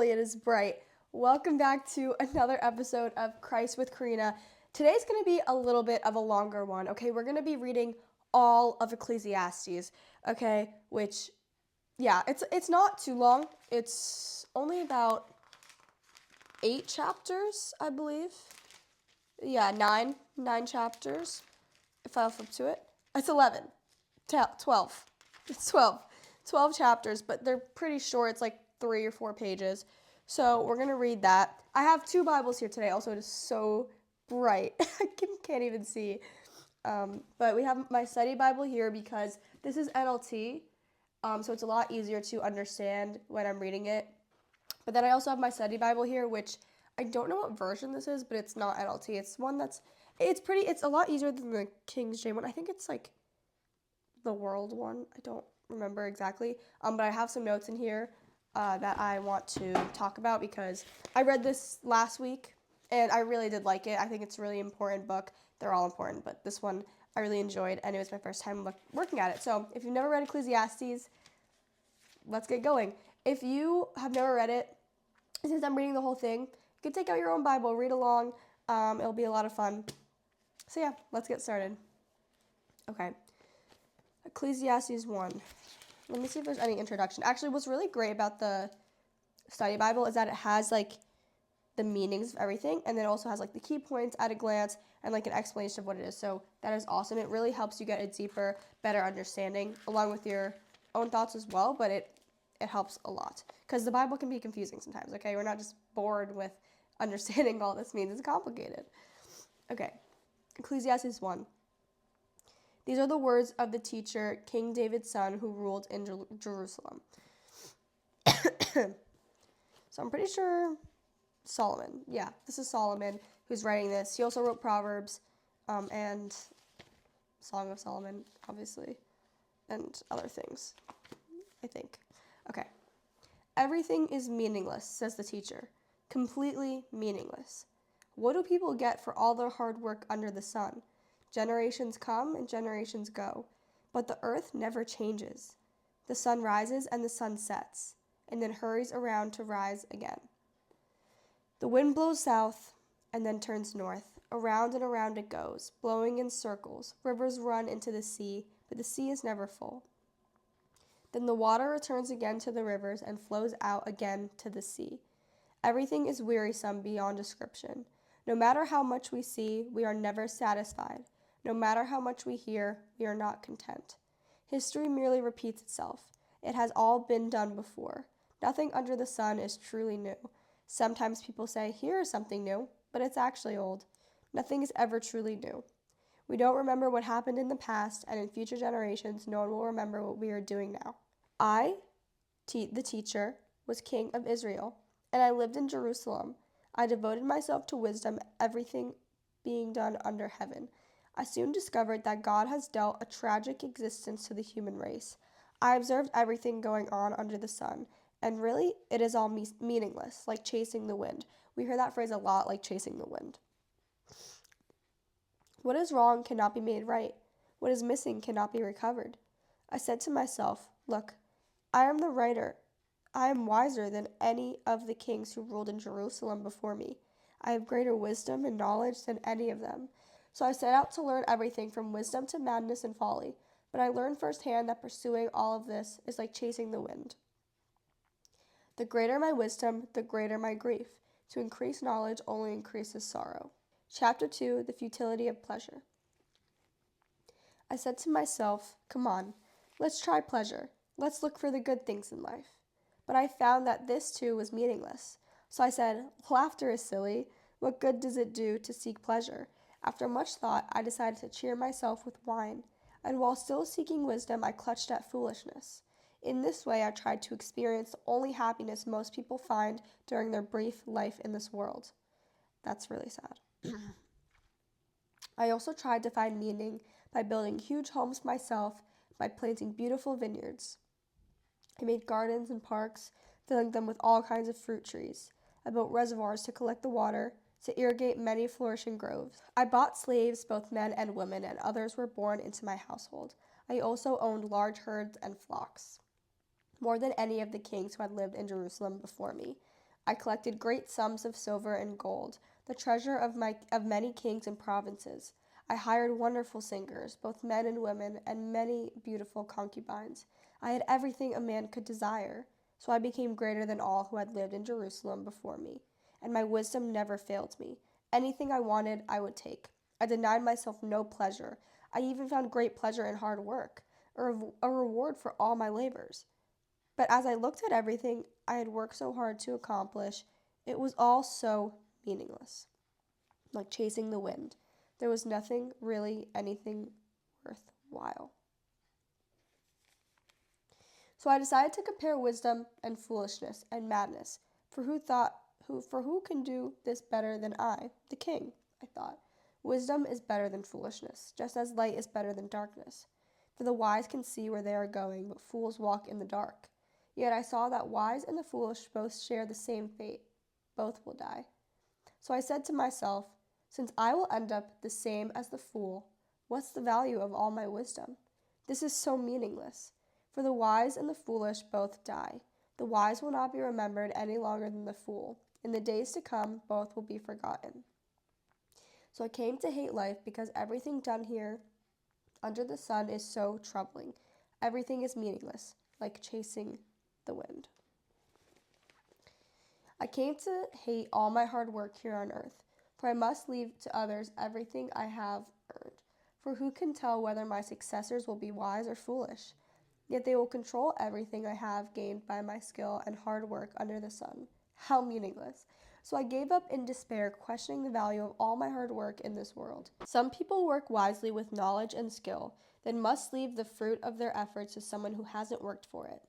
holy, it is bright. Welcome back to another episode of Christ with Karina. Today's going to be a little bit of a longer one, okay? We're going to be reading all of Ecclesiastes, okay? Which, yeah, it's not too long. It's only about 8 chapters, I believe. Yeah, nine chapters, if I'll flip to it. It's 11, 12. It's 12. 12 chapters, but they're pretty short. It's like 3 or 4 pages. So we're going to read that. I have 2 Bibles here today. Also, it is so bright. I can't even see. But we have my study Bible here because this is NLT. So it's a lot easier to understand when I'm reading it. But then I also have my study Bible here, which I don't know what version this is, but it's not NLT. It's one it's a lot easier than the King James one. I think it's like the World one. I don't remember exactly. But I have some notes in here that I want to talk about because I read this last week and I really did like it. I think it's a really important book. They're all important, but this one I really enjoyed, and it was my first time working at it. So if you've never read Ecclesiastes, let's get going. If you have never read it, since I'm reading the whole thing, you can take out your own Bible, read along. It'll be a lot of fun. So yeah, let's get started. Okay. Ecclesiastes 1. Let me see if there's any introduction. Actually, what's really great about the study Bible is that it has like the meanings of everything, and then it also has like the key points at a glance and like an explanation of what it is. So that is awesome. It really helps you get a deeper, better understanding along with your own thoughts as well, but it helps a lot because the Bible can be confusing sometimes, okay? We're not just bored with understanding all this means. It's complicated. Okay. Ecclesiastes 1. These are the words of the teacher, King David's son, who ruled in Jerusalem. So I'm pretty sure Solomon. Yeah, this is Solomon who's writing this. He also wrote Proverbs and Song of Solomon, obviously, and other things, I think. Okay. Everything is meaningless, says the teacher. Completely meaningless. What do people get for all their hard work under the sun? Generations come and generations go, but the earth never changes. The sun rises and the sun sets, and then hurries around to rise again. The wind blows south and then turns north. Around and around it goes, blowing in circles. Rivers run into the sea, but the sea is never full. Then the water returns again to the rivers and flows out again to the sea. Everything is wearisome beyond description. No matter how much we see, we are never satisfied. No matter how much we hear, we are not content. History merely repeats itself. It has all been done before. Nothing under the sun is truly new. Sometimes people say, here is something new, but it's actually old. Nothing is ever truly new. We don't remember what happened in the past, and in future generations, no one will remember what we are doing now. I, the teacher, was king of Israel, and I lived in Jerusalem. I devoted myself to wisdom, everything being done under heaven. I soon discovered that God has dealt a tragic existence to the human race. I observed everything going on under the sun, and really, it is all meaningless, like chasing the wind. We hear that phrase a lot, like chasing the wind. What is wrong cannot be made right. What is missing cannot be recovered. I said to myself, look, I am the writer. I am wiser than any of the kings who ruled in Jerusalem before me. I have greater wisdom and knowledge than any of them. So I set out to learn everything from wisdom to madness and folly. But I learned firsthand that pursuing all of this is like chasing the wind. The greater my wisdom, the greater my grief. To increase knowledge only increases sorrow. Chapter 2, The Futility of Pleasure. I said to myself, come on, let's try pleasure. Let's look for the good things in life. But I found that this too was meaningless. So I said, laughter is silly. What good does it do to seek pleasure? After much thought, I decided to cheer myself with wine. And while still seeking wisdom, I clutched at foolishness. In this way, I tried to experience the only happiness most people find during their brief life in this world. That's really sad. I also tried to find meaning by building huge homes myself, by planting beautiful vineyards. I made gardens and parks, filling them with all kinds of fruit trees. I built reservoirs to collect the water, to irrigate many flourishing groves. I bought slaves, both men and women, and others were born into my household. I also owned large herds and flocks, more than any of the kings who had lived in Jerusalem before me. I collected great sums of silver and gold, the treasure of many kings and provinces. I hired wonderful singers, both men and women, and many beautiful concubines. I had everything a man could desire. So I became greater than all who had lived in Jerusalem before me, and my wisdom never failed me. Anything I wanted, I would take. I denied myself no pleasure. I even found great pleasure in hard work, a reward for all my labors. But as I looked at everything I had worked so hard to accomplish, it was all so meaningless, like chasing the wind. There was nothing, really anything worthwhile. So I decided to compare wisdom and foolishness and madness. For who can do this better than I, the king? I thought. Wisdom is better than foolishness, just as light is better than darkness. For the wise can see where they are going, but fools walk in the dark. Yet I saw that wise and the foolish both share the same fate. Both will die. So I said to myself, since I will end up the same as the fool, what's the value of all my wisdom? This is so meaningless. For the wise and the foolish both die. The wise will not be remembered any longer than the fool. In the days to come, both will be forgotten. So I came to hate life because everything done here under the sun is so troubling. Everything is meaningless, like chasing the wind. I came to hate all my hard work here on earth, for I must leave to others everything I have earned. For who can tell whether my successors will be wise or foolish? Yet they will control everything I have gained by my skill and hard work under the sun. How meaningless. So I gave up in despair, questioning the value of all my hard work in this world. Some people work wisely with knowledge and skill, then must leave the fruit of their efforts to someone who hasn't worked for it.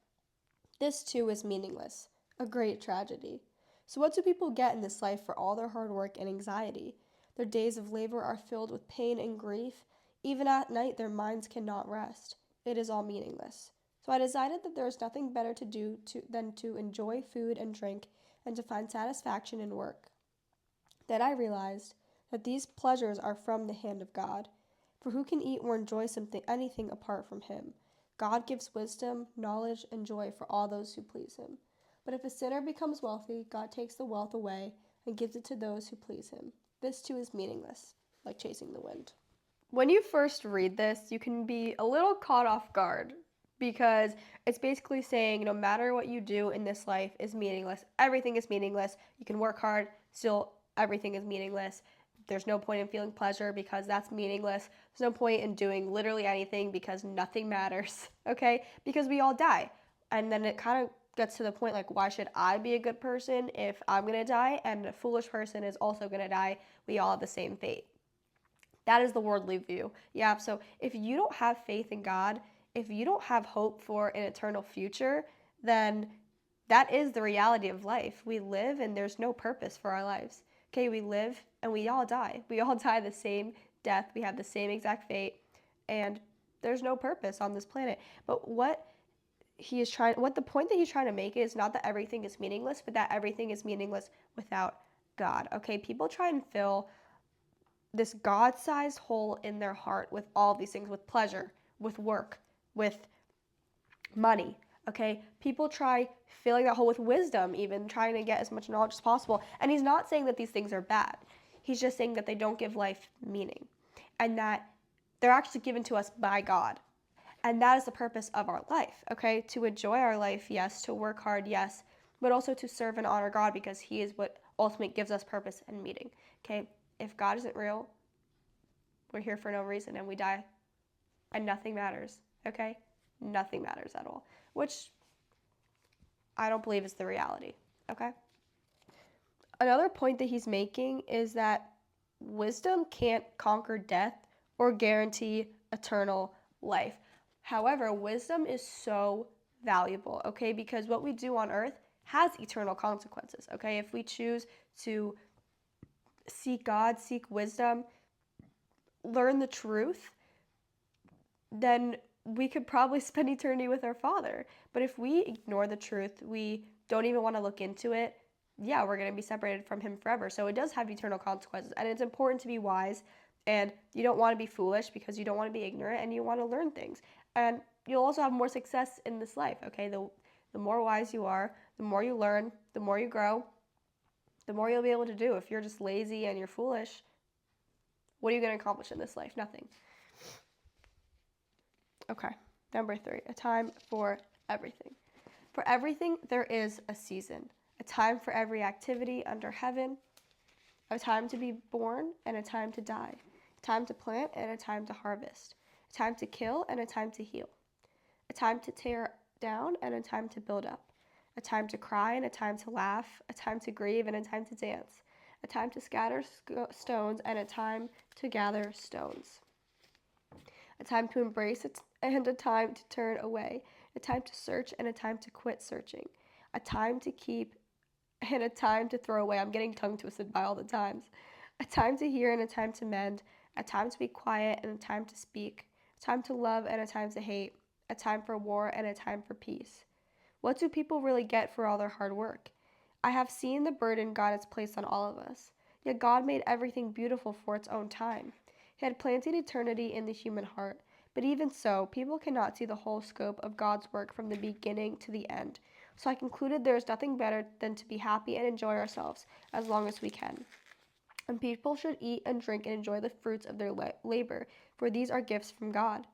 This too is meaningless, a great tragedy. So what do people get in this life for all their hard work and anxiety? Their days of labor are filled with pain and grief. Even at night their minds cannot rest. It is all meaningless. So I decided that there is nothing better to do than to enjoy food and drink and to find satisfaction in work. Then I realized that these pleasures are from the hand of God. For who can eat or enjoy anything apart from him? God gives wisdom, knowledge, and joy for all those who please him. But if a sinner becomes wealthy, God takes the wealth away and gives it to those who please him. This too is meaningless, like chasing the wind. When you first read this, you can be a little caught off guard because it's basically saying no matter what you do in this life is meaningless. Everything is meaningless. You can work hard, still everything is meaningless. There's no point in feeling pleasure because that's meaningless. There's no point in doing literally anything because nothing matters, okay? Because we all die. And then it kind of gets to the point like, why should I be a good person if I'm going to die and a foolish person is also going to die? We all have the same fate. That is the worldly view. Yeah, so if you don't have faith in God, if you don't have hope for an eternal future, then that is the reality of life. We live and there's no purpose for our lives. Okay, we live and we all die. We all die the same death. We have the same exact fate, and there's no purpose on this planet. But what the point that he's trying to make is not that everything is meaningless, but that everything is meaningless without God. Okay, people try and fill this God-sized hole in their heart with all these things, with pleasure, with work, with money. Okay, people try filling that hole with wisdom, even trying to get as much knowledge as possible. And he's not saying that these things are bad. He's just saying that they don't give life meaning, and that they're actually given to us by God. And that is the purpose of our life, okay? To enjoy our life, yes. To work hard, yes. But also to serve and honor God because he is what ultimately gives us purpose and meaning, okay? If God isn't real, we're here for no reason and we die and nothing matters, okay? Nothing matters at all, which I don't believe is the reality, okay? Another point that he's making is that wisdom can't conquer death or guarantee eternal life. However, wisdom is so valuable, okay? Because what we do on earth has eternal consequences, okay? If we choose to seek God, seek wisdom, learn the truth, then we could probably spend eternity with our Father. But if we ignore the truth, we don't even want to look into it, yeah, we're going to be separated from him forever. So it does have eternal consequences. And it's important to be wise. And you don't want to be foolish because you don't want to be ignorant and you want to learn things. And you'll also have more success in this life, okay? The more wise you are, the more you learn, the more you grow, the more you'll be able to do. If you're just lazy and you're foolish, what are you going to accomplish in this life? Nothing. Okay, number 3, a time for everything. For everything, there is a season, a time for every activity under heaven, a time to be born and a time to die, a time to plant and a time to harvest, a time to kill and a time to heal, a time to tear down and a time to build up, a time to cry and a time to laugh, a time to grieve and a time to dance, a time to scatter stones and a time to gather stones, a time to embrace it and a time to turn away, a time to search and a time to quit searching, a time to keep and a time to throw away. I'm getting tongue twisted by all the times. A time to hear and a time to mend, a time to be quiet and a time to speak, a time to love and a time to hate, a time for war and a time for peace. What do people really get for all their hard work? I have seen the burden God has placed on all of us. Yet God made everything beautiful for its own time. He had planted eternity in the human heart. But even so, people cannot see the whole scope of God's work from the beginning to the end. So I concluded there is nothing better than to be happy and enjoy ourselves as long as we can. And people should eat and drink and enjoy the fruits of their labor, for these are gifts from God.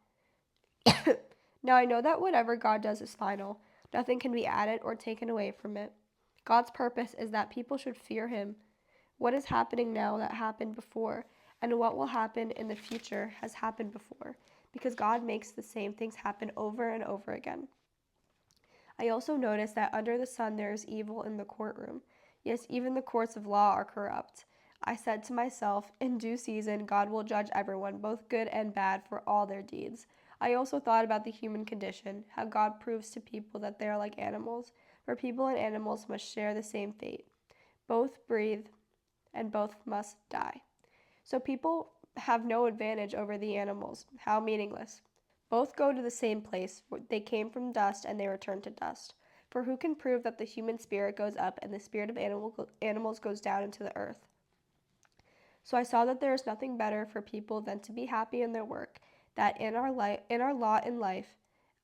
Now I know that whatever God does is final. Nothing can be added or taken away from it. God's purpose is that people should fear Him. What is happening now that happened before, and what will happen in the future has happened before, because God makes the same things happen over and over again. I also noticed that under the sun there is evil in the courtroom. Yes, even the courts of law are corrupt. I said to myself, in due season, God will judge everyone, both good and bad, for all their deeds. I also thought about the human condition, how God proves to people that they are like animals, for people and animals must share the same fate. Both breathe, and both must die. So people have no advantage over the animals. How meaningless. Both go to the same place. They came from dust and they return to dust. For who can prove that the human spirit goes up and the spirit of animals goes down into the earth? So I saw that there is nothing better for people than to be happy in their work, that in our lot in life,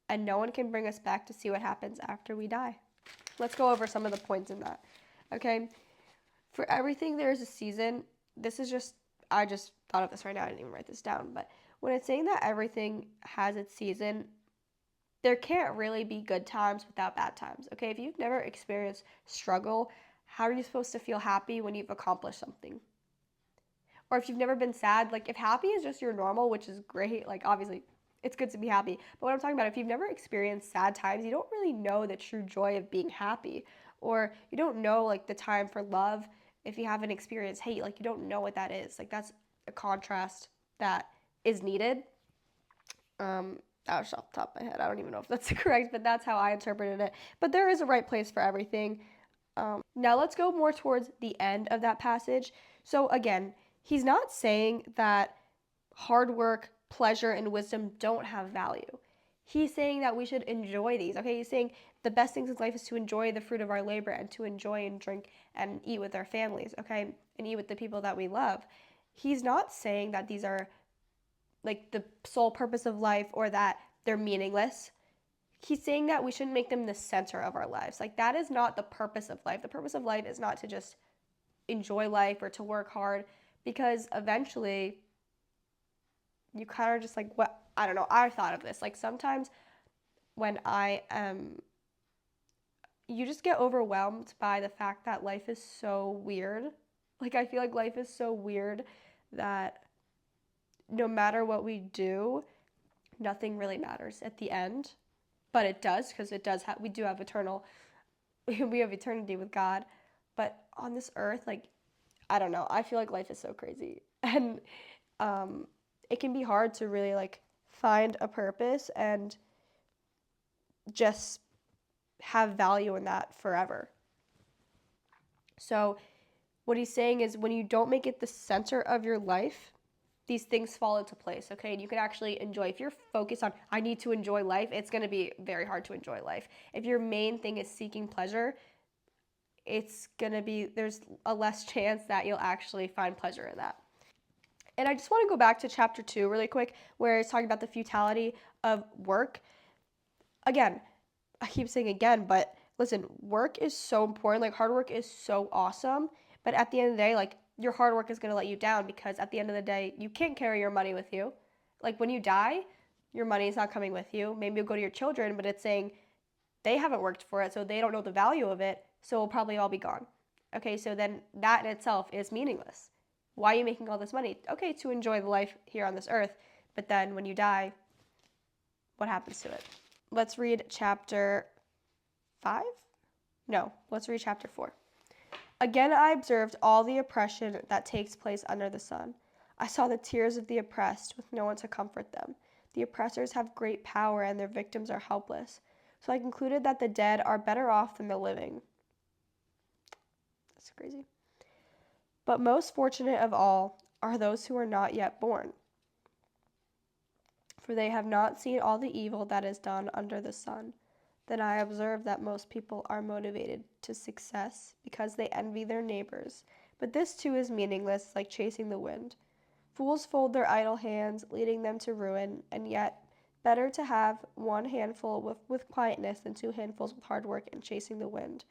and no one can bring us back to see what happens after we die. Let's go over some of the points in that. Okay? For everything there is a season. I just thought of this right now. I didn't even write this down, but when it's saying that everything has its season, there can't really be good times without bad times. Okay? If you've never experienced struggle, how are you supposed to feel happy when you've accomplished something? Or if you've never been sad, like if happy is just your normal, which is great, like obviously it's good to be happy. But what I'm talking about, if you've never experienced sad times, you don't really know the true joy of being happy. Or you don't know like the time for love. If you haven't experienced hate, like you don't know what that is. Like that's a contrast that is needed. That was off the top of my head. I don't even know if that's correct, but that's how I interpreted it. But there is a right place for everything. Now let's go more towards the end of that passage. So again, he's not saying that hard work, pleasure, and wisdom don't have value. He's saying that we should enjoy these. Okay, he's saying the best things in life is to enjoy the fruit of our labor and to enjoy and drink and eat with our families, okay, and eat with the people that we love. He's not saying that these are like the sole purpose of life or that they're meaningless. He's saying that we shouldn't make them the center of our lives. Like that is not the purpose of life. The purpose of life is not to just enjoy life or to work hard, because eventually you kind of just like, what, I don't know, I thought of this. Like sometimes when I am, you just get overwhelmed by the fact that life is so weird. Like I feel like life is so weird that no matter what we do, nothing really matters at the end. But it does, because we do have we have eternity with God. But on this earth, like, I don't know, I feel like life is so crazy. And it can be hard to really like find a purpose and just have value in that forever. So what he's saying is when you don't make it the center of your life, these things fall into place, okay? And you can actually enjoy. If you're focused on, I need to enjoy life, it's going to be very hard to enjoy life. If your main thing is seeking pleasure, it's going to be, there's a less chance that you'll actually find pleasure in that. And I just want to go back to chapter 2 really quick, where it's talking about the futility of work. Again, I keep saying again, but listen, work is so important. Like hard work is so awesome, But at the end of the day, like, your hard work is going to let you down, because at the end of the day, you can't carry your money with you. Like, when you die, your money is not coming with you. Maybe you'll go to your children, but it's saying they haven't worked for it, so they don't know the value of it, so it'll probably all be gone. Okay, so then that in itself is meaningless. Why are you making all this money? Okay, to enjoy the life here on this earth, but then when you die, what happens to it? Let's read chapter 5? No, let's read chapter 4. Again I observed all the oppression that takes place under the sun. I saw the tears of the oppressed with no one to comfort them. The oppressors have great power and their victims are helpless. So I concluded that the dead are better off than the living. That's crazy. But most fortunate of all are those who are not yet born, for they have not seen all the evil that is done under the sun. Then I observe that most people are motivated to success because they envy their neighbors, but this too is meaningless, like chasing the wind. Fools fold their idle hands, leading them to ruin, and yet better to have one handful with quietness than two handfuls with hard work and chasing the wind.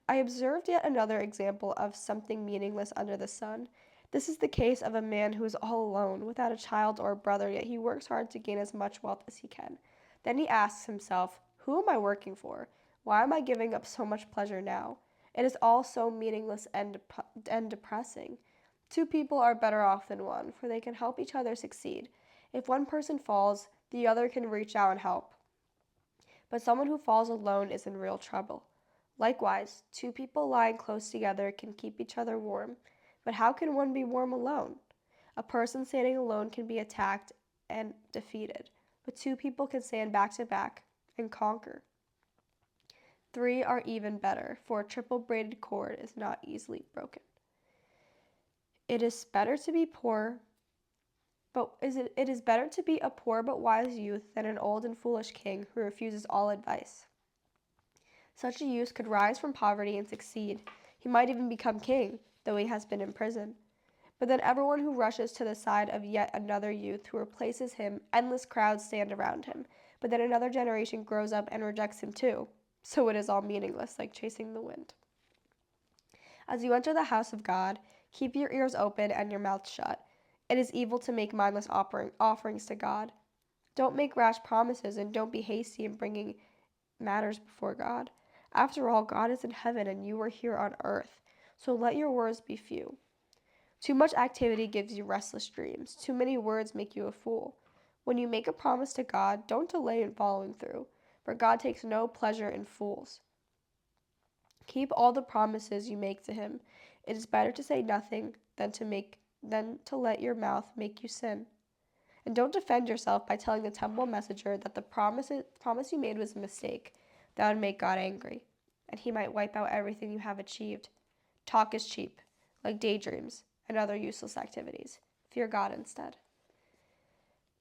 I observed yet another example of something meaningless under the sun. This is the case of a man who is all alone, without a child or a brother, yet he works hard to gain as much wealth as he can. Then he asks himself, who am I working for? Why am I giving up so much pleasure now? It is all so meaningless and depressing. Two people are better off than one, for they can help each other succeed. If one person falls, the other can reach out and help. But someone who falls alone is in real trouble. Likewise, two people lying close together can keep each other warm. But how can one be warm alone? A person standing alone can be attacked and defeated, but two people can stand back to back and conquer. Three are even better, for a triple braided cord is not easily broken. It is better to be a poor but wise youth than an old and foolish king who refuses all advice. Such a youth could rise from poverty and succeed. He might even become king, though he has been in prison. But then everyone who rushes to the side of yet another youth who replaces him, endless crowds stand around him. But then another generation grows up and rejects him too. So it is all meaningless, like chasing the wind. As you enter the house of God, keep your ears open and your mouth shut. It is evil to make mindless offerings to God. Don't make rash promises and don't be hasty in bringing matters before God. After all, God is in heaven and you are here on earth, so let your words be few. Too much activity gives you restless dreams. Too many words make you a fool. When you make a promise to God, don't delay in following through, for God takes no pleasure in fools. Keep all the promises you make to him. It is better to say nothing than to let your mouth make you sin. And don't defend yourself by telling the temple messenger that the promise you made was a mistake. That would make God angry, and he might wipe out everything you have achieved. Talk is cheap, like daydreams and other useless activities. Fear God instead.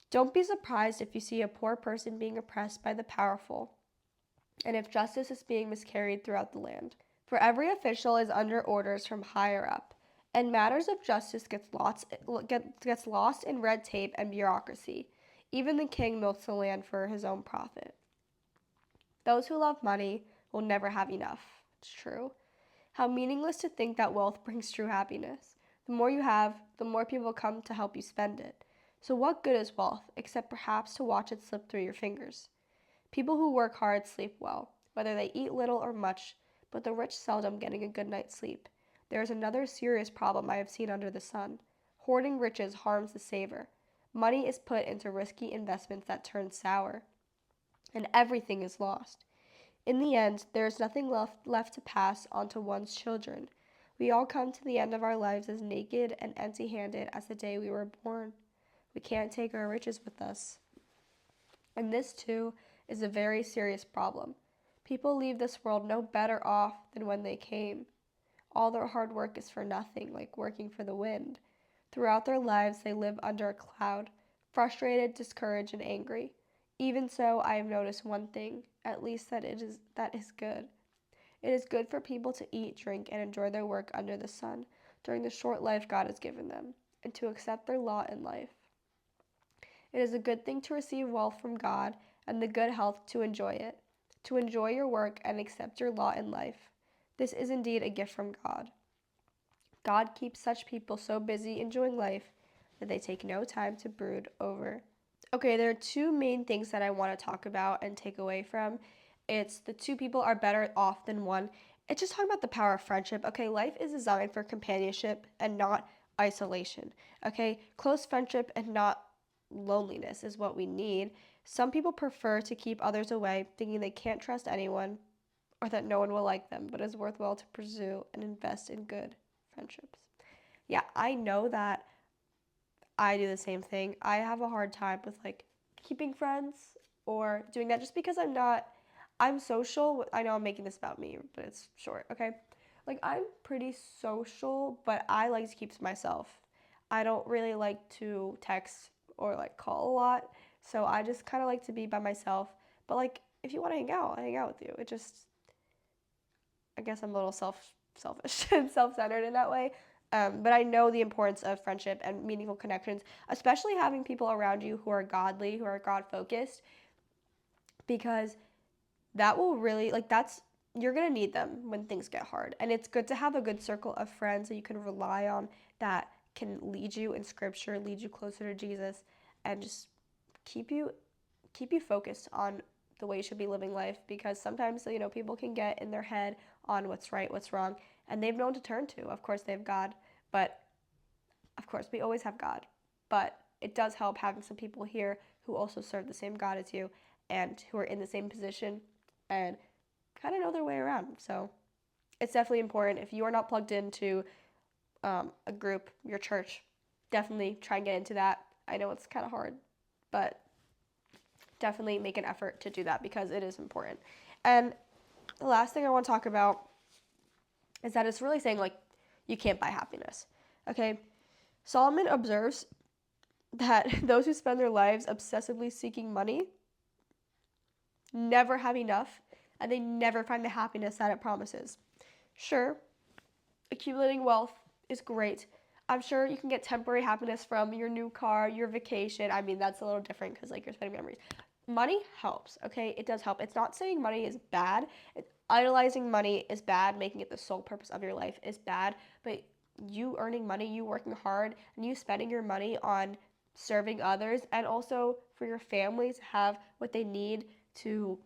Don't be surprised if you see a poor person being oppressed by the powerful, and if justice is being miscarried throughout the land. For every official is under orders from higher up, and matters of justice gets lost in red tape and bureaucracy. Even the king milks the land for his own profit. Those who love money will never have enough. It's true. How meaningless to think that wealth brings true happiness. The more you have, the more people come to help you spend it. So what good is wealth, except perhaps to watch it slip through your fingers? People who work hard sleep well, whether they eat little or much, but the rich seldom getting a good night's sleep. There is another serious problem I have seen under the sun. Hoarding riches harms the saver. Money is put into risky investments that turn sour, and everything is lost. In the end, there is nothing left to pass on to one's children. We all come to the end of our lives as naked and empty-handed as the day we were born. We can't take our riches with us. And this, too, is a very serious problem. People leave this world no better off than when they came. All their hard work is for nothing, like working for the wind. Throughout their lives, they live under a cloud, frustrated, discouraged, and angry. Even so, I have noticed one thing, at least that is good. It is good for people to eat, drink, and enjoy their work under the sun during the short life God has given them, and to accept their lot in life. It is a good thing to receive wealth from God and the good health to enjoy it, to enjoy your work and accept your lot in life. This is indeed a gift from God. God keeps such people so busy enjoying life that they take no time to brood over. Okay, there are two main things that I want to talk about and take away from. It's the two people are better off than one. It's just talking about the power of friendship. Okay, life is designed for companionship and not isolation. Okay, close friendship and not loneliness is what we need. Some people prefer to keep others away, thinking they can't trust anyone or that no one will like them, but it's worthwhile to pursue and invest in good friendships. Yeah, I know that I do the same thing. I have a hard time with like keeping friends or doing that just because I'm social. I know I'm making this about me, but it's short, okay? Like I'm pretty social, but I like to keep to myself. I don't really like to text or like call a lot, so I just kind of like to be by myself. But like if you want to hang out, I hang out with you. It just I guess I'm a little selfish and self-centered in that way. But I know the importance of friendship and meaningful connections, especially having people around you who are godly, who are God focused, because that will really, like, you're going to need them when things get hard. And it's good to have a good circle of friends that you can rely on that can lead you in scripture, lead you closer to Jesus, and just keep you focused on the way you should be living life, because sometimes people can get in their head on what's right, what's wrong, and they've no one to turn to. Of course they have God, but of course we always have God, but it does help having some people here who also serve the same God as you and who are in the same position and kind of know their way around. So it's definitely important. If you are not plugged into a group, your church, definitely try and get into that. I know it's kind of hard, but definitely make an effort to do that because it is important. And the last thing I want to talk about is that it's really saying, like, you can't buy happiness. Okay? Solomon observes that those who spend their lives obsessively seeking money never have enough, and they never find the happiness that it promises. Sure, accumulating wealth is great. I'm sure you can get temporary happiness from your new car, your vacation. I mean, that's a little different because, like, you're spending memories. Money helps, okay? It does help. It's not saying money is bad. Idolizing money is bad. Making it the sole purpose of your life is bad. But you earning money, you working hard, and you spending your money on serving others and also for your family to have what they need to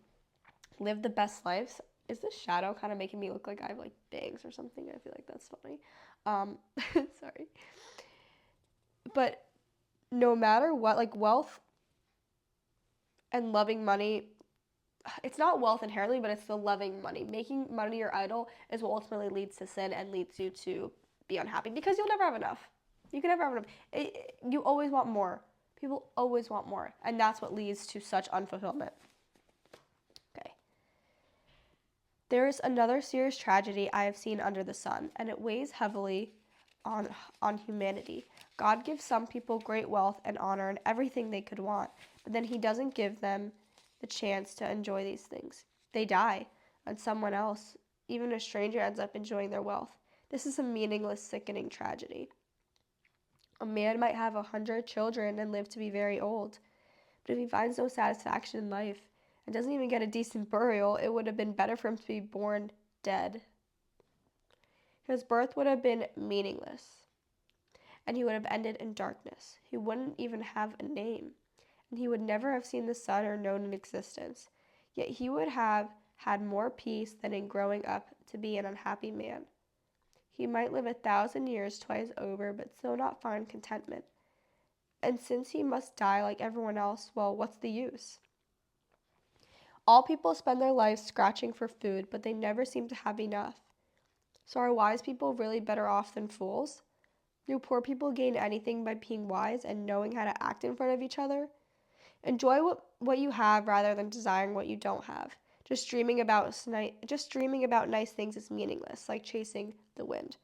live the best lives. Is this shadow kind of making me look like I have like bangs or something? I feel like that's funny. Sorry. But no matter what, like wealth and loving money, it's not wealth inherently, but it's the loving money. Making money your idol is what ultimately leads to sin and leads you to be unhappy because you'll never have enough. You can never have enough. You always want more. People always want more, and that's what leads to such unfulfillment. Okay. There is another serious tragedy I have seen under the sun, and it weighs heavily on humanity. God gives some people great wealth and honor and everything they could want, but then he doesn't give them the chance to enjoy these things. They die, and someone else, even a stranger, ends up enjoying their wealth. This is a meaningless, sickening tragedy. A man might have 100 children and live to be very old, but if he finds no satisfaction in life and doesn't even get a decent burial, it would have been better for him to be born dead. His birth would have been meaningless, and he would have ended in darkness. He wouldn't even have a name, and he would never have seen the sun or known an existence. Yet he would have had more peace than in growing up to be an unhappy man. He might live 1,000 years twice over, but still not find contentment. And since he must die like everyone else, well, what's the use? All people spend their lives scratching for food, but they never seem to have enough. So are wise people really better off than fools? Do poor people gain anything by being wise and knowing how to act in front of each other? Enjoy what you have rather than desiring what you don't have. Just dreaming about nice things is meaningless, like chasing the wind.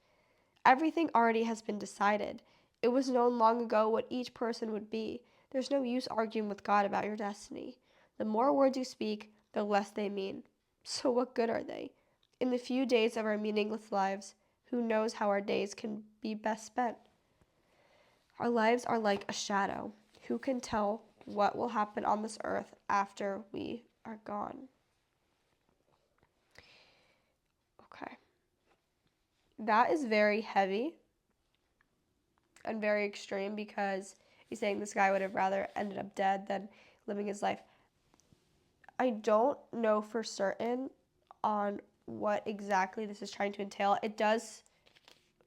Everything already has been decided. It was known long ago what each person would be. There's no use arguing with God about your destiny. The more words you speak, the less they mean. So what good are they? In the few days of our meaningless lives, who knows how our days can be best spent? Our lives are like a shadow. Who can tell what will happen on this earth after we are gone? Okay. That is very heavy. and very extreme because he's saying this guy would have rather ended up dead than living his life. I don't know for certain on what exactly this is trying to entail. It does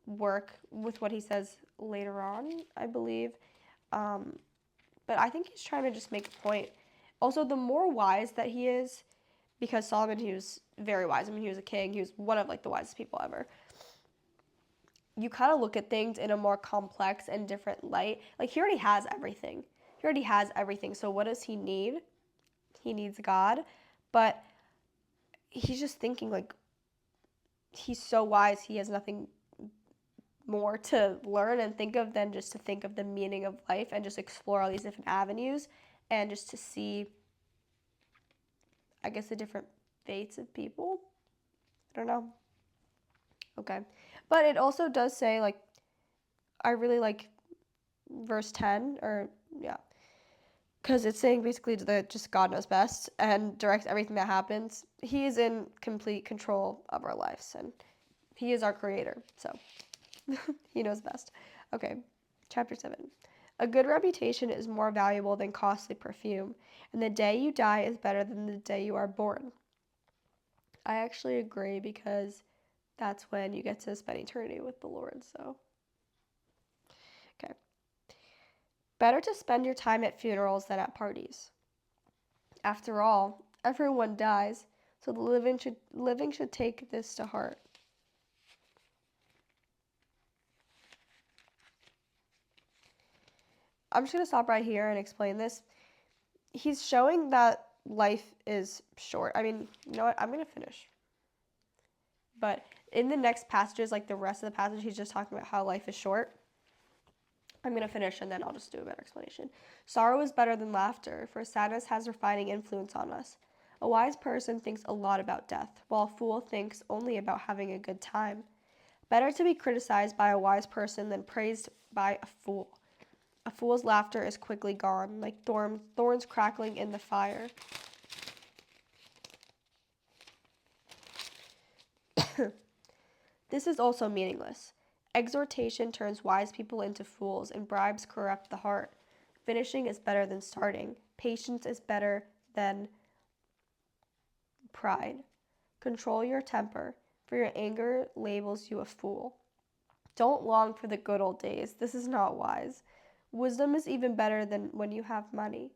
work with what he says later on, I believe. But I think he's trying to just make a point. Also, the more wise that he is, because Solomon, he was very wise. I mean, he was a king. He was one of like the wisest people ever. You kind of look at things in a more complex and different light. Like, he already has everything. He already has everything. So what does he need? He needs God. But he's just thinking like, he's so wise. He has nothing more to learn and think of than just to think of the meaning of life and just explore all these different avenues and just to see, I guess, the different fates of people. I don't know. Okay. But it also does say, like, I really like verse 10, or, yeah, because it's saying basically that just God knows best and directs everything that happens. He is in complete control of our lives, and he is our creator, so he knows best. Okay, chapter 7. A good reputation is more valuable than costly perfume, and the day you die is better than the day you are born. I actually agree, because that's when you get to spend eternity with the Lord, so. Okay. Better to spend your time at funerals than at parties. After all, everyone dies, so the living should take this to heart. I'm just going to stop right here and explain this. He's showing that life is short. I mean, you know what? I'm going to finish. But in the next passages, like the rest of the passage, he's just talking about how life is short. I'm going to finish and then I'll just do a better explanation. Sorrow is better than laughter, for sadness has refining influence on us. A wise person thinks a lot about death, while a fool thinks only about having a good time. Better to be criticized by a wise person than praised by a fool. A fool's laughter is quickly gone, like thorns crackling in the fire. This is also meaningless. Exhortation turns wise people into fools, and bribes corrupt the heart. Finishing is better than starting. Patience is better than pride. Control your temper, for your anger labels you a fool. Don't long for the good old days. This is not wise. Wisdom is even better than when you have money.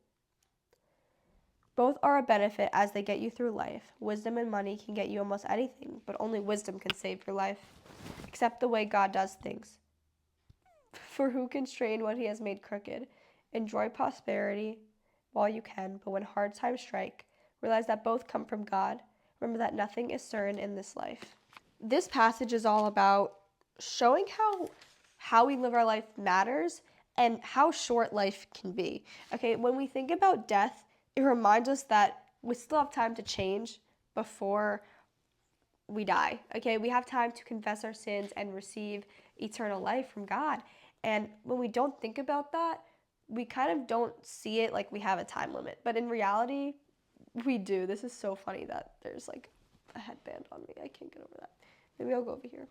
Both are a benefit as they get you through life. Wisdom and money can get you almost anything, but only wisdom can save your life. Accept the way God does things. For who can strain what he has made crooked? Enjoy prosperity while you can, but when hard times strike, realize that both come from God. Remember that nothing is certain in this life. This passage is all about showing how we live our life matters and how short life can be. Okay, when we think about death, it reminds us that we still have time to change before we die. Okay, we have time to confess our sins and receive eternal life from God. And when we don't think about that, we kind of don't see it like we have a time limit. But in reality, we do. This is so funny that there's like a headband on me. I can't get over that. Maybe I'll go over here.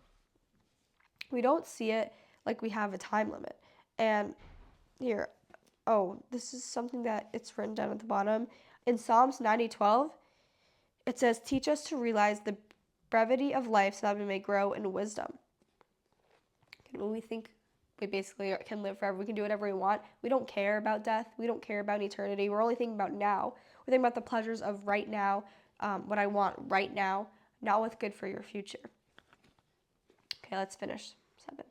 We don't see it like we have a time limit. And here, oh, this is something that it's written down at the bottom. In Psalms 90:12, it says, teach us to realize the brevity of life so that we may grow in wisdom. And when we think we basically can live forever, we can do whatever we want, we don't care about death. We don't care about eternity. We're only thinking about now. We're thinking about the pleasures of right now, what I want right now, not what's good for your future. Okay, let's finish 7.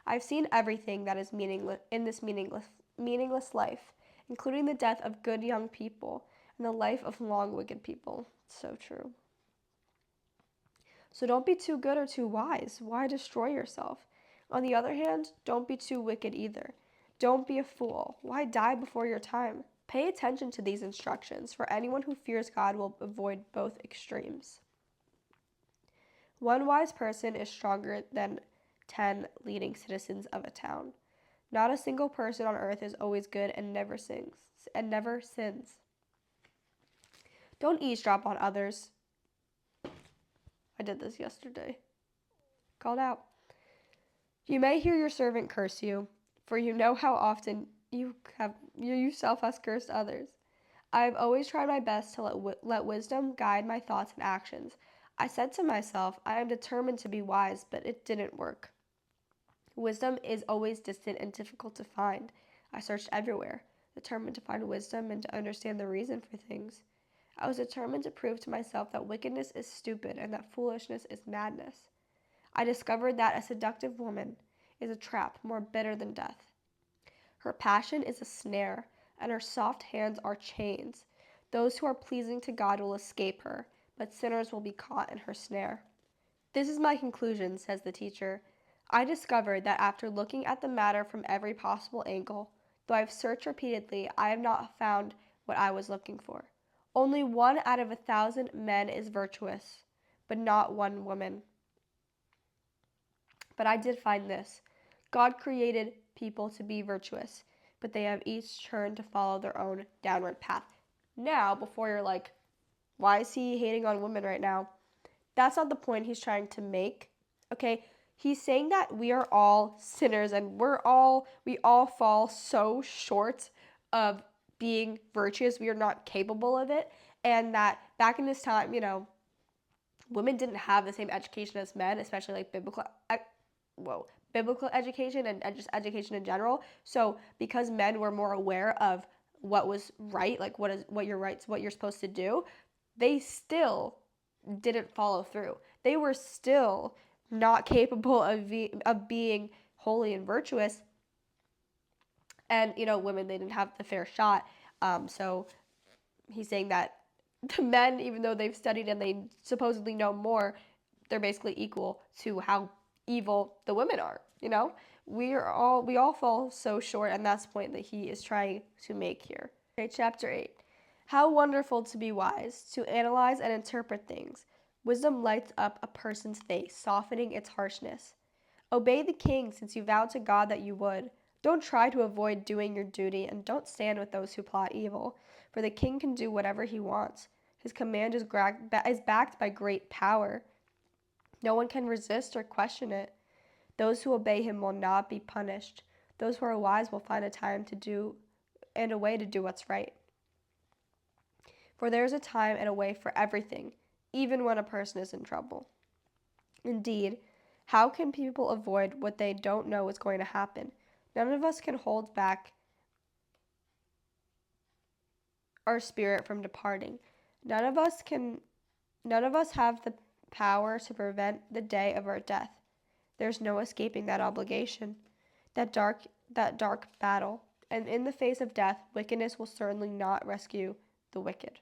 I've seen everything that is meaningless in this meaningless life, including the death of good young people and the life of long wicked people. So true. So don't be too good or too wise. Why destroy yourself? On the other hand, don't be too wicked either. Don't be a fool. Why die before your time? Pay attention to these instructions, for anyone who fears God will avoid both extremes. One wise person is stronger than 10 leading citizens of a town. Not a single person on earth is always good and never sins. Don't eavesdrop on others. I did this yesterday. Called out. You may hear your servant curse you. for you know how often you yourself has cursed others. I have always tried my best to let wisdom guide my thoughts and actions. I said to myself, I am determined to be wise, but it didn't work. Wisdom is always distant and difficult to find. I searched everywhere, determined to find wisdom and to understand the reason for things. I was determined to prove to myself that wickedness is stupid and that foolishness is madness. I discovered that a seductive woman is a trap more bitter than death. Her passion is a snare, and her soft hands are chains. Those who are pleasing to God will escape her, but sinners will be caught in her snare. This is my conclusion, says the teacher. I discovered that after looking at the matter from every possible angle, though I've searched repeatedly, I have not found what I was looking for. Only 1 out of 1,000 men is virtuous, but not one woman. But I did find this. God created people to be virtuous, but they have each turned to follow their own downward path. Now, before you're like, why is he hating on women right now? That's not the point he's trying to make. Okay? He's saying that we are all sinners and we all fall so short of being virtuous. We are not capable of it. And that back in this time, women didn't have the same education as men, especially like biblical education and just education in general. So because men were more aware of what was right, like what your rights, what you're supposed to do, they still didn't follow through. They were still not capable of being holy and virtuous. And women, they didn't have the fair shot. So he's saying that the men, even though they've studied and they supposedly know more, they're basically equal to how evil the women are. We all fall so short, and that's the point that he is trying to make here. Okay, chapter 8. How wonderful to be wise, to analyze and interpret things. Wisdom lights up a person's face, softening its harshness. Obey the king, since you vowed to God that you would. Don't try to avoid doing your duty, and don't stand with those who plot evil, for the king can do whatever he wants. His command is backed by great power. No one can resist or question it. Those who obey him will not be punished. Those who are wise will find a time to do and a way to do what's right. For there is a time and a way for everything, even when a person is in trouble. Indeed, how can people avoid what they don't know is going to happen? None of us can hold back our spirit from departing. None of us have the power to prevent the day of our death. There's no escaping that obligation, that dark battle. And in the face of death, wickedness will certainly not rescue the wicked.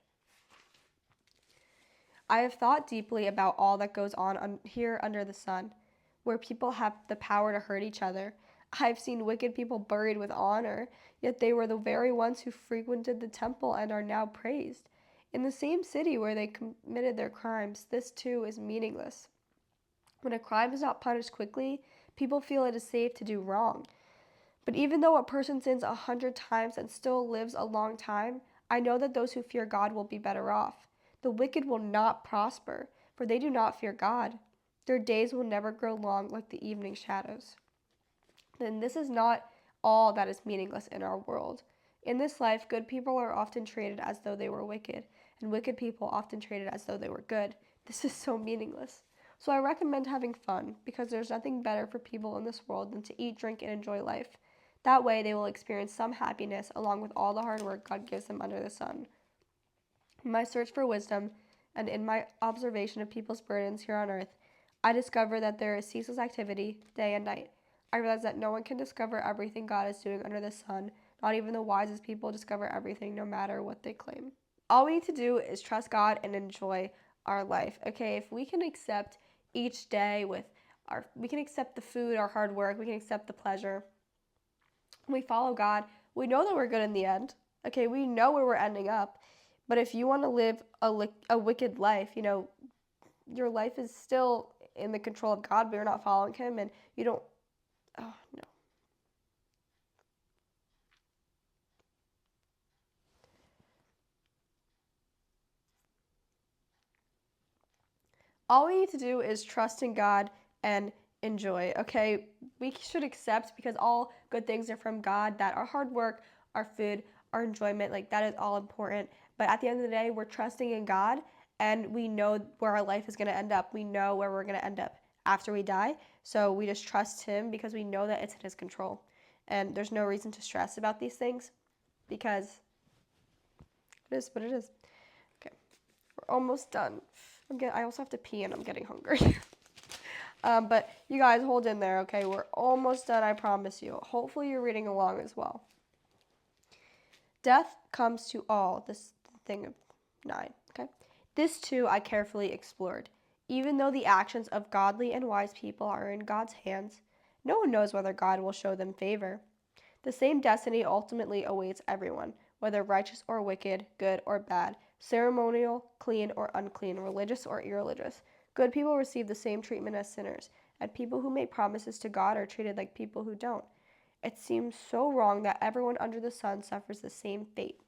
I have thought deeply about all that goes on here under the sun, where people have the power to hurt each other. I've seen wicked people buried with honor, yet they were the very ones who frequented the temple and are now praised. In the same city where they committed their crimes, this too is meaningless. When a crime is not punished quickly, people feel it is safe to do wrong. But even though a person sins 100 times and still lives a long time, I know that those who fear God will be better off. The wicked will not prosper, for they do not fear God. Their days will never grow long like the evening shadows. Then this is not all that is meaningless in our world. In this life, good people are often treated as though they were wicked, and wicked people often treated as though they were good. This is so meaningless. So I recommend having fun, because there's nothing better for people in this world than to eat, drink, and enjoy life. That way, they will experience some happiness along with all the hard work God gives them under the sun. In my search for wisdom, and in my observation of people's burdens here on earth, I discover that there is ceaseless activity, day and night. I realize that no one can discover everything God is doing under the sun. Not even the wisest people discover everything, no matter what they claim. All we need to do is trust God and enjoy our life. Okay, if we can accept each day we can accept the food, our hard work, we can accept the pleasure. We follow God. We know that we're good in the end. Okay, we know where we're ending up. But if you want to live a wicked life, your life is still in the control of God, but you're not following Him, and you don't. Oh, no. All we need to do is trust in God and enjoy, okay? We should accept, because all good things are from God, that our hard work, our food, our enjoyment, like that is all important. But at the end of the day, we're trusting in God, and we know where our life is going to end up. We know where we're going to end up after we die. So we just trust Him because we know that it's in His control. And there's no reason to stress about these things because it is what it is. Okay, we're almost done. I also have to pee and I'm getting hungry. But you guys hold in there, okay? We're almost done, I promise you. Hopefully you're reading along as well. Death comes to all, this thing of 9, okay? This too I carefully explored. Even though the actions of godly and wise people are in God's hands, no one knows whether God will show them favor. The same destiny ultimately awaits everyone, whether righteous or wicked, good or bad, ceremonial, clean or unclean, religious or irreligious. Good people receive the same treatment as sinners, and people who make promises to God are treated like people who don't. It seems so wrong that everyone under the sun suffers the same fate.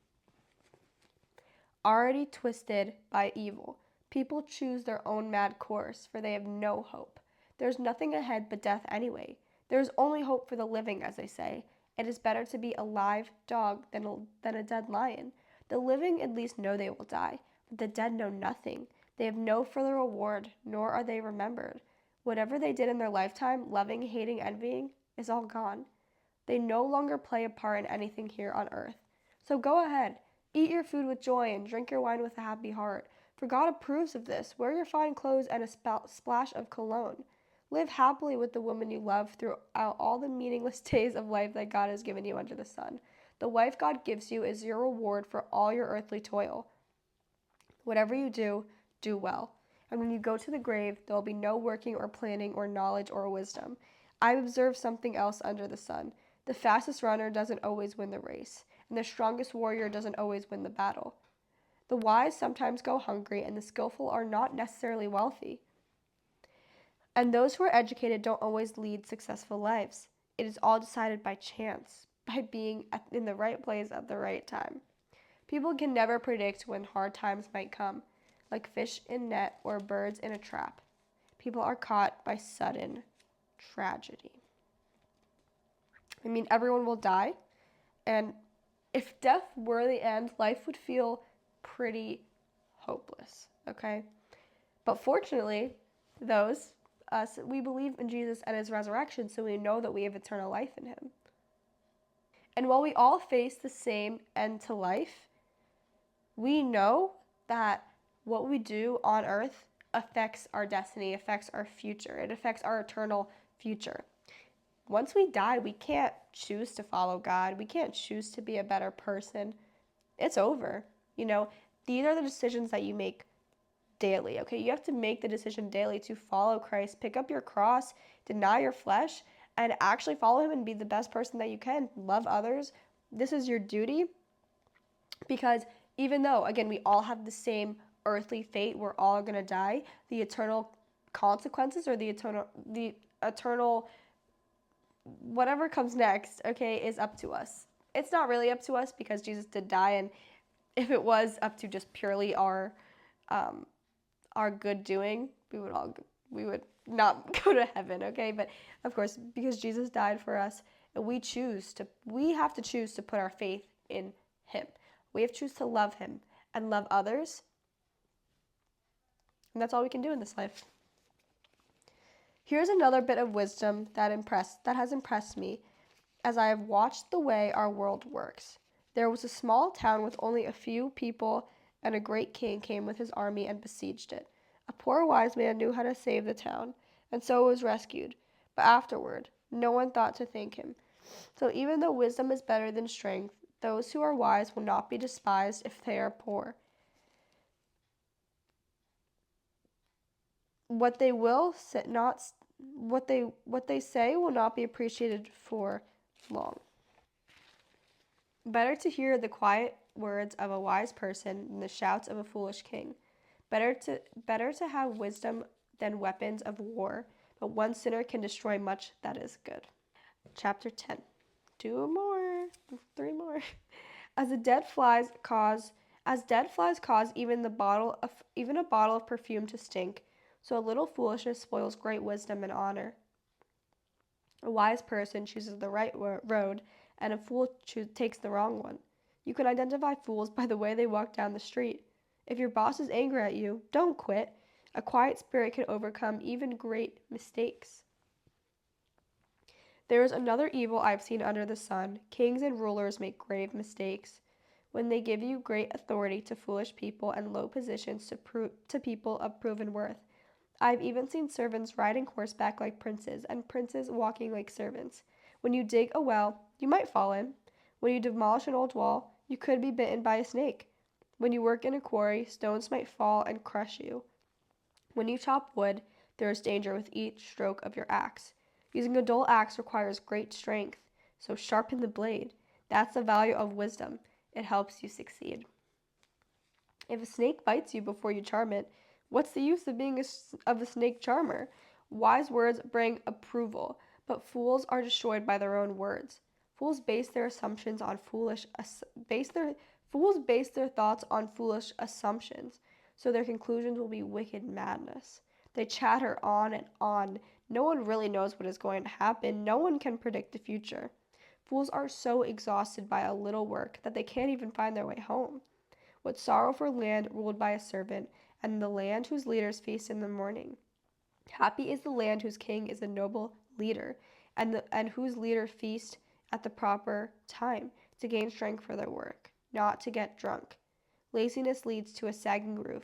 Already twisted by evil, people choose their own mad course, for they have no hope. There is nothing ahead but death anyway. There is only hope for the living, as they say. It is better to be a live dog than a dead lion. The living at least know they will die, but the dead know nothing. They have no further reward, nor are they remembered. Whatever they did in their lifetime, loving, hating, envying, is all gone. They no longer play a part in anything here on earth. So go ahead, eat your food with joy and drink your wine with a happy heart, for God approves of this. Wear your fine clothes and a splash of cologne. Live happily with the woman you love throughout all the meaningless days of life that God has given you under the sun. The wife God gives you is your reward for all your earthly toil. Whatever you do, do well. And when you go to the grave, there will be no working or planning or knowledge or wisdom. I observe something else under the sun. The fastest runner doesn't always win the race, and the strongest warrior doesn't always win the battle. The wise sometimes go hungry, and the skillful are not necessarily wealthy. And those who are educated don't always lead successful lives. It is all decided by chance, by being in the right place at the right time. People can never predict when hard times might come, like fish in net or birds in a trap. People are caught by sudden tragedy. I mean, everyone will die, and if death were the end, life would feel pretty hopeless, okay? But fortunately, we believe in Jesus and his resurrection, so we know that we have eternal life in him. And while we all face the same end to life, we know that what we do on earth affects our destiny, affects our future. It affects our eternal future. Once we die, we can't choose to follow God. We can't choose to be a better person. It's over. These are the decisions that you make daily, okay? You have to make the decision daily to follow Christ, pick up your cross, deny your flesh, and actually follow him and be the best person that you can. Love others. This is your duty, because even though, again, we all have the same earthly fate, we're all going to die, the eternal consequences or the eternal whatever comes next, okay, is up to us. It's not really up to us because Jesus did die, and if it was up to just purely our good doing, we would not go to heaven, okay? But of course, because Jesus died for us, and we have to choose to put our faith in him. We have to choose to love him and love others, and that's all we can do in this life. Here's another bit of wisdom that has impressed me as I have watched the way our world works. There was a small town with only a few people, and a great king came with his army and besieged it. A poor wise man knew how to save the town, and so it was rescued. But afterward, no one thought to thank him. So even though wisdom is better than strength, those who are wise will not be despised if they are poor. What they say will not be appreciated for long. Better to hear the quiet words of a wise person than the shouts of a foolish king. Better to have wisdom than weapons of war, but one sinner can destroy much that is good. Chapter 10. 3 more. As dead flies cause even a bottle of perfume to stink, so a little foolishness spoils great wisdom and honor. A wise person chooses the right road, and a fool takes the wrong one. You can identify fools by the way they walk down the street. If your boss is angry at you, don't quit. A quiet spirit can overcome even great mistakes. There is another evil I've seen under the sun. Kings and rulers make grave mistakes. When they give you great authority to foolish people and low positions to people of proven worth. I've even seen servants riding horseback like princes, and princes walking like servants. When you dig a well, you might fall in. When you demolish an old wall, you could be bitten by a snake. When you work in a quarry, stones might fall and crush you. When you chop wood, there is danger with each stroke of your axe. Using a dull axe requires great strength, so sharpen the blade. That's the value of wisdom. It helps you succeed. If a snake bites you before you charm it, what's the use of being a snake charmer? Wise words bring approval, but fools are destroyed by their own words. Fools base their assumptions on fools base their thoughts on foolish assumptions, so their conclusions will be wicked madness. They chatter on and on. No one really knows what is going to happen. No one can predict the future. Fools are so exhausted by a little work that they can't even find their way home. What sorrow for land ruled by a servant, and the land whose leaders feast in the morning. Happy is the land whose king is a noble leader, and whose leader feast at the proper time to gain strength for their work, not to get drunk. Laziness leads to a sagging roof.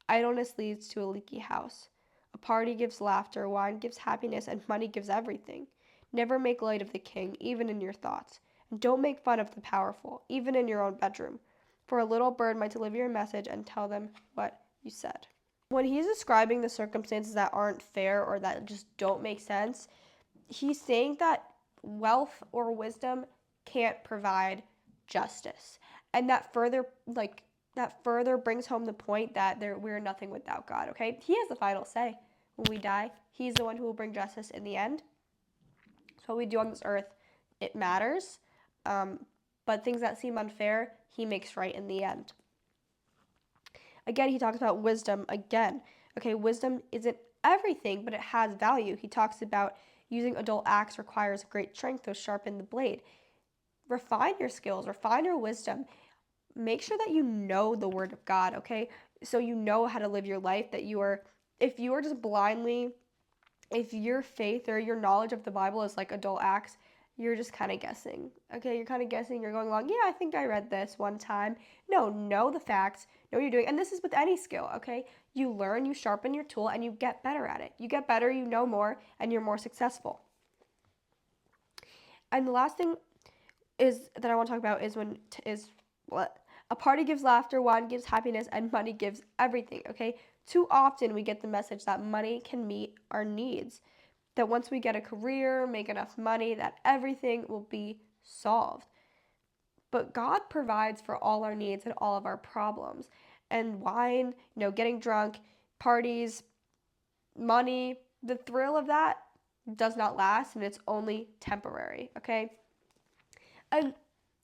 Idleness leads to a leaky house. A party gives laughter, wine gives happiness, and money gives everything. Never make light of the king, even in your thoughts. And don't make fun of the powerful, even in your own bedroom. For a little bird might deliver your message and tell them what you said. When he's describing the circumstances that aren't fair or that just don't make sense, he's saying that wealth or wisdom can't provide justice. And that further brings home the point that we're nothing without God, okay? He has the final say when we die. He's the one who will bring justice in the end. So what we do on this earth, it matters. But things that seem unfair, he makes right in the end. Again, he talks about wisdom again. Okay, wisdom isn't everything, but it has value. He talks about using a dull axe requires great strength to sharpen the blade. Refine your skills, refine your wisdom. Make sure that you know the word of God, okay? So you know how to live your life, if you are just blindly, if your faith or your knowledge of the Bible is like a dull axe, you're just kind of guessing, okay? You're kind of guessing, you're going along, yeah, I think I read this one time. No, know the facts, know what you're doing. And this is with any skill, okay? You learn, you sharpen your tool, and you get better at it. You get better, you know more, and you're more successful. And the last thing that I want to talk about is what? A party gives laughter, wine gives happiness, and money gives everything, okay? Too often we get the message that money can meet our needs, that once we get a career, make enough money, that everything will be solved. But God provides for all our needs and all of our problems. And wine, getting drunk, parties, money, the thrill of that does not last, and it's only temporary, okay? And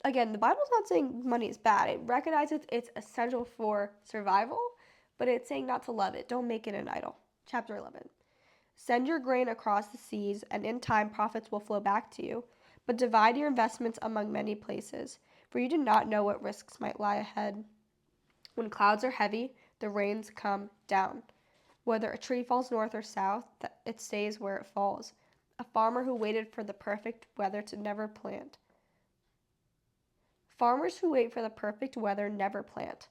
again, the Bible's not saying money is bad. It recognizes it's essential for survival, but it's saying not to love it. Don't make it an idol. Chapter 11. Send your grain across the seas, and in time profits will flow back to you. But divide your investments among many places, for you do not know what risks might lie ahead. When clouds are heavy, the rains come down. Whether a tree falls north or south, it stays where it falls. A farmer who waited for the perfect weather to never plant. Farmers who wait for the perfect weather never plant.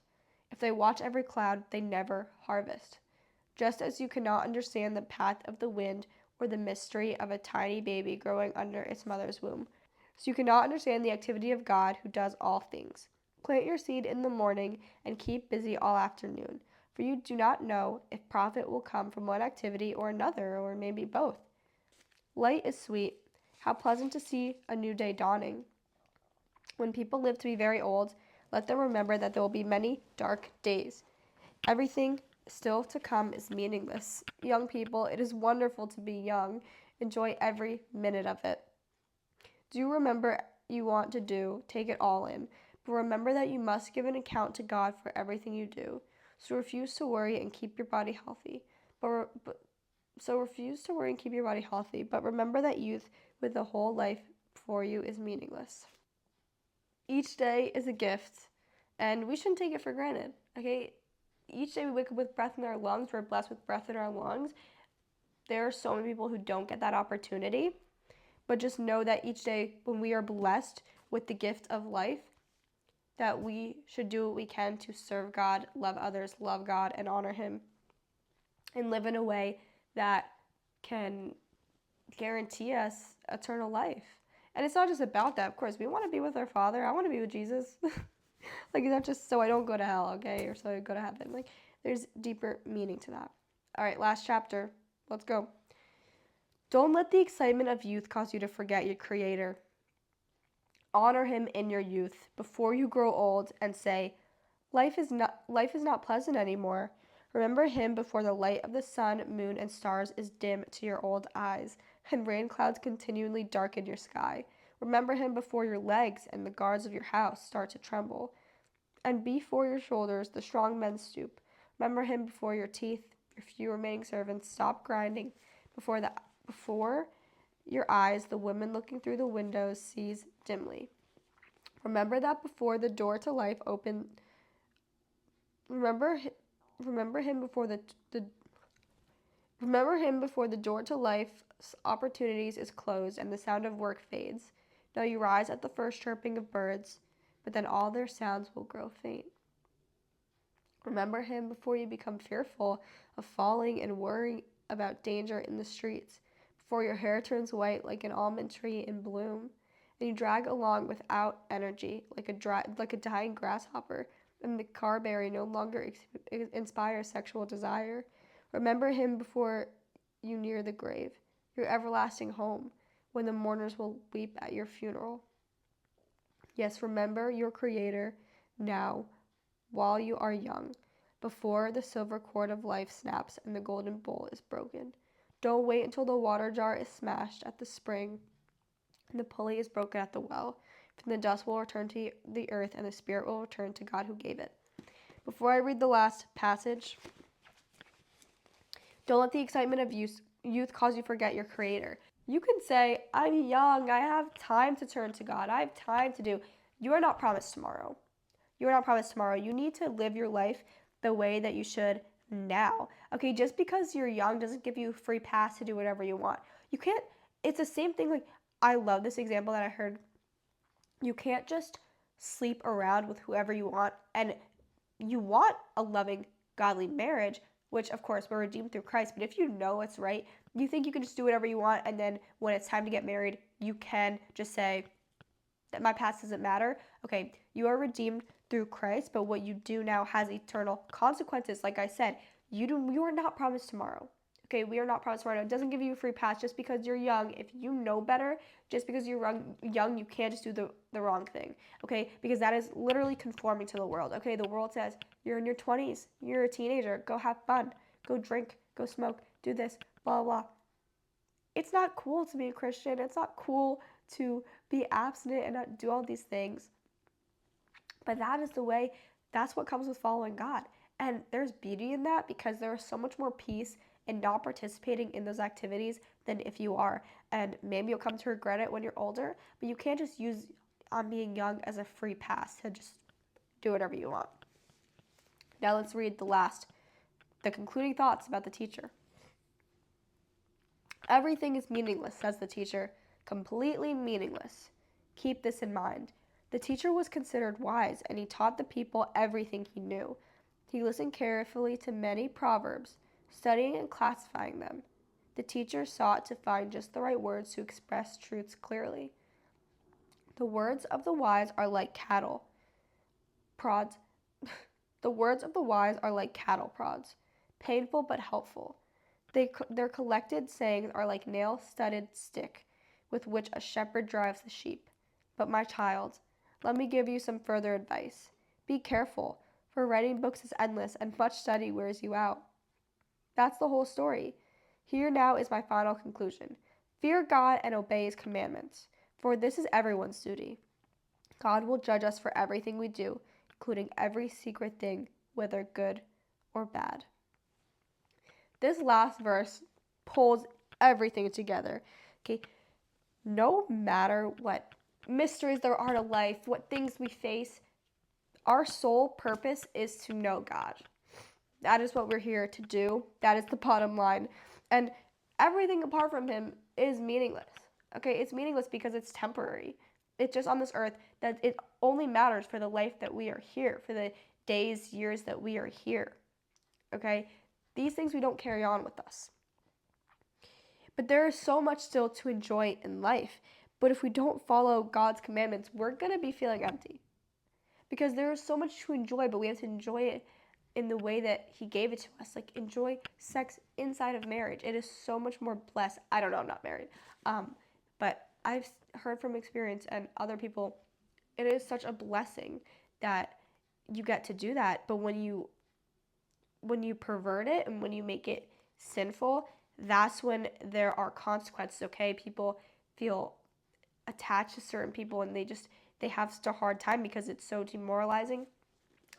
If they watch every cloud, they never harvest. Just as you cannot understand the path of the wind or the mystery of a tiny baby growing under its mother's womb, so you cannot understand the activity of God who does all things. Plant your seed in the morning and keep busy all afternoon, for you do not know if profit will come from one activity or another, or maybe both. Light is sweet. How pleasant to see a new day dawning. When people live to be very old, let them remember that there will be many dark days. Everything still to come is meaningless. Young people, it is wonderful to be young. Enjoy every minute of it. Do remember you want to do, take it all in. But remember that you must give an account to God for everything you do. So refuse to worry and keep your body healthy. But So refuse to worry and keep your body healthy, but remember that youth with the whole life before you is meaningless. Each day is a gift, and we shouldn't take it for granted, okay? Each day we wake up with breath in our lungs, we're blessed with breath in our lungs. There are so many people who don't get that opportunity, but just know that each day when we are blessed with the gift of life, that we should do what we can to serve God, love others, love God, and honor Him, and live in a way that can guarantee us eternal life. And it's not just about that. Of course, we want to be with our Father. I want to be with Jesus. Like, it's not just so I don't go to hell, okay, or so I go to heaven. Like, there's deeper meaning to that. All right, last chapter. Let's go. Don't let the excitement of youth cause you to forget your Creator. Honor Him in your youth before you grow old and say, life is not pleasant anymore. Remember Him before the light of the sun, moon, and stars is dim to your old eyes, and rain clouds continually darken your sky. Remember Him before your legs and the guards of your house start to tremble, and before your shoulders the strong men stoop. Remember Him before your teeth, your few remaining servants stop grinding, before your eyes the woman looking through the windows sees dimly. Remember that before the door to life open. Remember, remember him before the remember him before the door to life's opportunities is closed and the sound of work fades. Now you rise at the first chirping of birds, but then all their sounds will grow faint. Remember Him before you become fearful of falling and worrying about danger in the streets, before your hair turns white like an almond tree in bloom, and you drag along without energy like a dying grasshopper, and the carberry no longer inspires sexual desire. Remember Him before you near the grave, your everlasting home, when the mourners will weep at your funeral. Yes, remember your Creator now while you are young, before the silver cord of life snaps and the golden bowl is broken. Don't wait until the water jar is smashed at the spring and the pulley is broken at the well. Then the dust will return to the earth and the spirit will return to God who gave it. Before I read the last passage, don't let the excitement of youth cause you to forget your Creator. You can say, I'm young, I have time to turn to God, I have time to do. You are not promised tomorrow. You are not promised tomorrow. You need to live your life the way that you should now. Okay, just because you're young doesn't give you a free pass to do whatever you want. You can't, it's the same thing. Like, I love this example that I heard. You can't just sleep around with whoever you want, and you want a loving, godly marriage, which of course we're redeemed through Christ. But if you know it's right, you think you can just do whatever you want, and then when it's time to get married, you can just say that my past doesn't matter. Okay, you are redeemed through Christ, but what you do now has eternal consequences. Like I said, you are not promised tomorrow. Okay, we are not promised tomorrow. It doesn't give you a free pass just because you're young. If you know better, just because you're young, you can't just do the wrong thing. Okay, because that is literally conforming to the world. Okay, the world says you're in your 20s, you're a teenager, go have fun, go drink, go smoke, do this, blah, blah. It's not cool to be a Christian. It's not cool to be abstinent and not do all these things. But that is the way, that's what comes with following God. And there's beauty in that because there is so much more peace in not participating in those activities than if you are. And maybe you'll come to regret it when you're older, but you can't just use on being young as a free pass to just do whatever you want. Now let's read the concluding thoughts about the teacher. Everything is meaningless, says the teacher, completely meaningless. Keep this in mind. The teacher was considered wise, and he taught the people everything he knew. He listened carefully to many proverbs, studying and classifying them. The teacher sought to find just the right words to express truths clearly. The words of the wise are like cattle prods. The words of the wise are like cattle prods, painful but helpful. Their collected sayings are like nail-studded stick with which a shepherd drives the sheep. But my child, let me give you some further advice. Be careful, for writing books is endless and much study wears you out. That's the whole story. Here now is my final conclusion. Fear God and obey His commandments, for this is everyone's duty. God will judge us for everything we do, including every secret thing, whether good or bad. This last verse pulls everything together. Okay, no matter what mysteries there are to life, what things we face, our sole purpose is to know God. That is what we're here to do. That is the bottom line. And everything apart from Him is meaningless. Okay, it's meaningless because it's temporary. It's just on this earth that it only matters for the life that we are here, for the days, years that we are here. Okay, these things we don't carry on with us. But there is so much still to enjoy in life. But if we don't follow God's commandments, we're going to be feeling empty. Because there is so much to enjoy, but we have to enjoy it in the way that He gave it to us. Like, enjoy sex inside of marriage. It is so much more blessed. I don't know, I'm not married. But I've heard from experience and other people, it is such a blessing that you get to do that. But when you pervert it and when you make it sinful, that's when there are consequences. Okay, people feel attached to certain people and they have such a hard time because it's so demoralizing,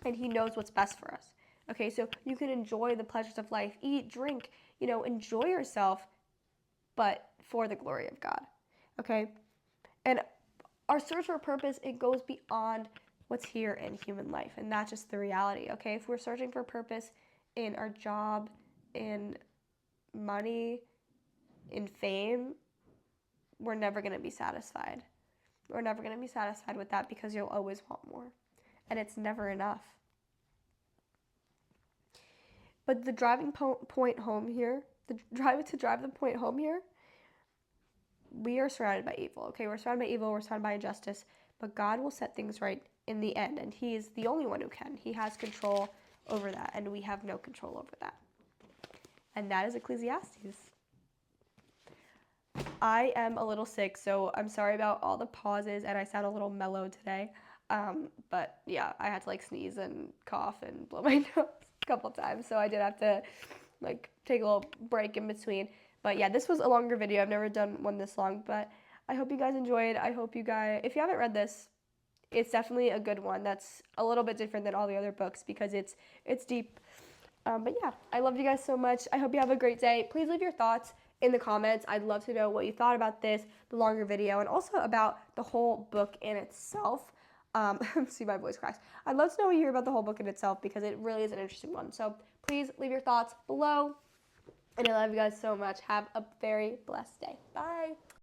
and He knows what's best for us. Okay, so you can enjoy the pleasures of life, eat, drink, enjoy yourself, but for the glory of God. Okay, and our search for purpose, it goes beyond what's here in human life, and that's just the reality. Okay, if we're searching for purpose in our job, in money, in fame, we're never going to be satisfied. We're never going to be satisfied with that because you'll always want more. And it's never enough. But the driving point home here, to drive the point home here, we are surrounded by evil. Okay, we're surrounded by evil, we're surrounded by injustice, but God will set things right in the end, and He is the only one who can. He has control over that, and we have no control over that. And that is Ecclesiastes. I am a little sick, so I'm sorry about all the pauses, and I sound a little mellow today. But yeah, I had to sneeze and cough and blow my nose a couple times, so I did have to take a little break in between. But yeah, this was a longer video. I've never done one this long, but I hope you guys enjoyed. I hope you guys, if you haven't read this, it's definitely a good one. That's a little bit different than all the other books because it's deep. But yeah, I love you guys so much. I hope you have a great day. Please leave your thoughts in the comments. I'd love to know what you thought about this, the longer video, and also about the whole book in itself. See, my voice cracks. I'd love to know what you hear about the whole book in itself because it really is an interesting one. So please leave your thoughts below. And I love you guys so much. Have a very blessed day. Bye.